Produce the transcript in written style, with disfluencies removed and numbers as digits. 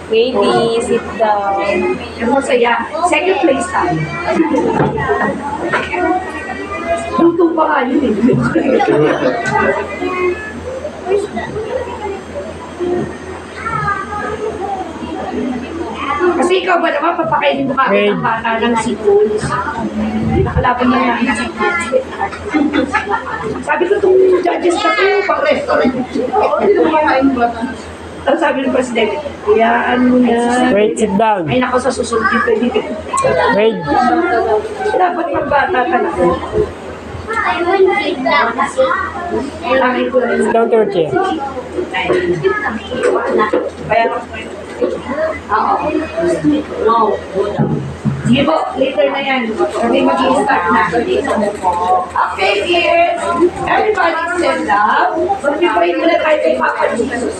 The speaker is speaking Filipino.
Baby, sit down. Masaya. Second place tayo. Luto pa nga yun eh. Kasi ikaw ba naman, papakainin mo kami ng bata ng sequels. Nakalaban na nga. Sabi ko itong judges na ito, pang restaurant. Hindi naman makain bata. Tapos sabi ng presidente, iyaan mo na. Wait, sit down. Ay nako, sa susunod yung pwede. Wait. Dapat magbata talaga. Lagi ko na Sit down to your chair. Bayan ako. Oo. No. Sige po, later na yan. Kasi mag-i-start na. Okay, kids. Everybody stand up. Mag-pray muna tayo kay Papa Jesus.